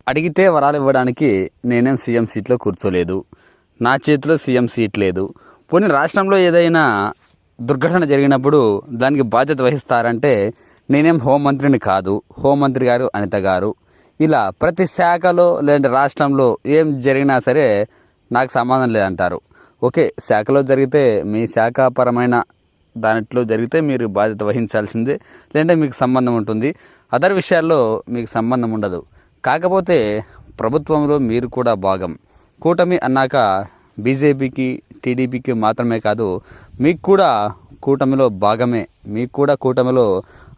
అడిగితే వరాలు ఇవ్వడానికి నేనేం సీఎం సీట్లో కూర్చోలేదు, నా చేతిలో సీఎం సీట్ లేదు. పోనీ రాష్ట్రంలో ఏదైనా దుర్ఘటన జరిగినప్పుడు దానికి బాధ్యత వహిస్తారంటే నేనేం హోంమంత్రిని కాదు, హోంమంత్రి గారు అనిత గారు. ఇలా ప్రతి శాఖలో లేదంటే రాష్ట్రంలో ఏం జరిగినా సరే నాకు సంబంధం లేదంటారు. ఓకే, శాఖలో జరిగితే మీ శాఖాపరమైన దాంట్లో జరిగితే మీరు బాధ్యత వహించాల్సిందే, లేదంటే మీకు సంబంధం ఉంటుంది. అదర్ విషయాల్లో మీకు సంబంధం ఉండదు. కాకపోతే ప్రభుత్వంలో మీరు కూడా భాగం. కూటమి అన్నాక బీజేపీకి టీడీపీకి మాత్రమే కాదు, మీకు కూడా కూటమిలో భాగమే. మీకు కూడా కూటమిలో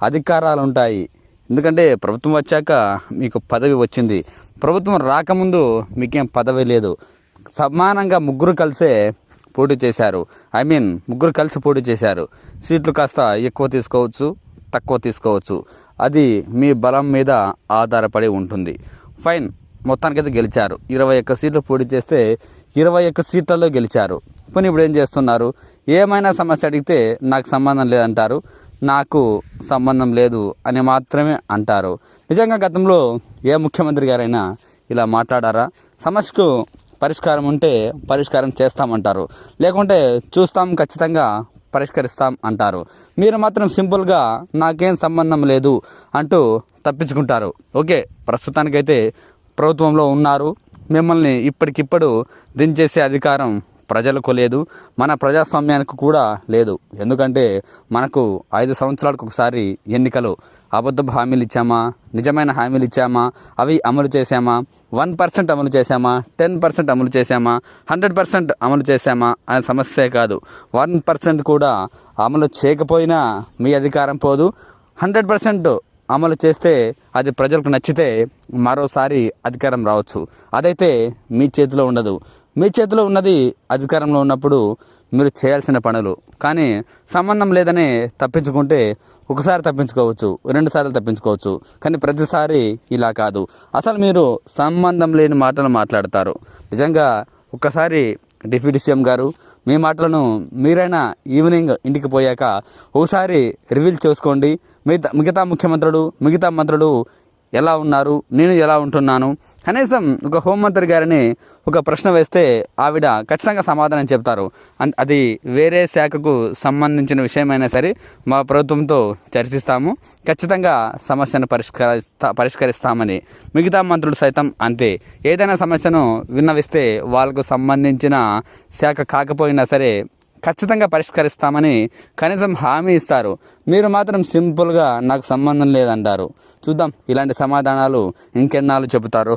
అధికారాలు ఉంటాయి. ఎందుకంటే ప్రభుత్వం వచ్చాక మీకు పదవి వచ్చింది, ప్రభుత్వం రాకముందు మీకేం పదవి లేదు. సమానంగా ముగ్గురు కలిసే పోటీ చేశారు. ముగ్గురు కలిసి పోటీ చేశారు. సీట్లు కాస్త ఎక్కువ తీసుకోవచ్చు, తక్కువ తీసుకోవచ్చు. అది మీ బలం మీద ఆధారపడి ఉంటుంది. ఫైన్, మొత్తానికైతే గెలిచారు. 21 సీట్లు పోటీ చేస్తే 21 సీట్లలో గెలిచారు. పోనీ ఇప్పుడు ఏం చేస్తున్నారు? ఏమైనా సమస్య అడిగితే నాకు సంబంధం లేదంటారు, నాకు సంబంధం లేదు అని మాత్రమే అంటారు. నిజంగా గతంలో ఏ ముఖ్యమంత్రి గారైనా ఇలా మాట్లాడారా? సమస్యకు పరిష్కారం ఉంటే పరిష్కారం చేస్తామంటారు, లేకుంటే చూస్తాం ఖచ్చితంగా పరిష్కరిస్తాం అంటారు. మీరు మాత్రం సింపుల్గా నాకేం సంబంధం లేదు అంటూ తప్పించుకుంటారు. ఓకే, ప్రస్తుతానికైతే ప్రభుత్వంలో ఉన్నారు. మిమ్మల్ని ఇప్పటికిప్పుడు దించేసే అధికారం ప్రజలకు లేదు, మన ప్రజాస్వామ్యానికి కూడా లేదు. ఎందుకంటే మనకు 5 సంవత్సరాలకు ఒకసారి ఎన్నికలు. అబద్ధపు హామీలు ఇచ్చామా, నిజమైన హామీలు ఇచ్చామా, అవి అమలు చేశామా, 1% అమలు చేశామా, 10% అమలు చేశామా, 100% అమలు చేశామా అనే సమస్యే కాదు. 1% కూడా అమలు చేయకపోయినా మీ అధికారం పోదు. 100% అమలు చేస్తే అది ప్రజలకు నచ్చితే మరోసారి అధికారం రావచ్చు. అదైతే మీ చేతిలో ఉండదు. మీ చేతిలో ఉన్నది అధికారంలో ఉన్నప్పుడు మీరు చేయాల్సిన పనులు. కానీ సంబంధం లేదని తప్పించుకుంటే ఒకసారి తప్పించుకోవచ్చు, 2 సార్లు తప్పించుకోవచ్చు. కానీ ప్రతిసారి ఇలా కాదు. అసలు మీరు సంబంధం లేని మాటలు మాట్లాడతారు. నిజంగా ఒక్కసారి డిప్యూటీ సీఎం గారు, మీ మాటలను మీరైనా ఈవినింగ్ ఇంటికి పోయాక ఒకసారి రివీల్ చేసుకోండి. మిగతా ముఖ్యమంత్రులు, మిగతా మంత్రులు ఎలా ఉన్నారు, నేను ఎలా ఉంటున్నాను. కనీసం ఒక హోంమంత్రి గారిని ఒక ప్రశ్న వేస్తే ఆవిడ ఖచ్చితంగా సమాధానం చెప్తారు. అది వేరే శాఖకు సంబంధించిన విషయమైనా సరే మా ప్రభుత్వంతో చర్చిస్తాము, ఖచ్చితంగా సమస్యను పరిష్కరిస్తామని. మిగతా మంత్రులు సైతం అంతే. ఏదైనా సమస్యను విన్నవిస్తే వాళ్ళకు సంబంధించిన శాఖ కాకపోయినా సరే ఖచ్చితంగా పరిష్కరిస్తామని కనీసం హామీ ఇస్తారు. మీరు మాత్రం సింపుల్గా నాకు సంబంధం లేదంటారు. చూద్దాం ఇలాంటి సమాధానాలు ఇంకెన్నాళ్ళు చెబుతారు.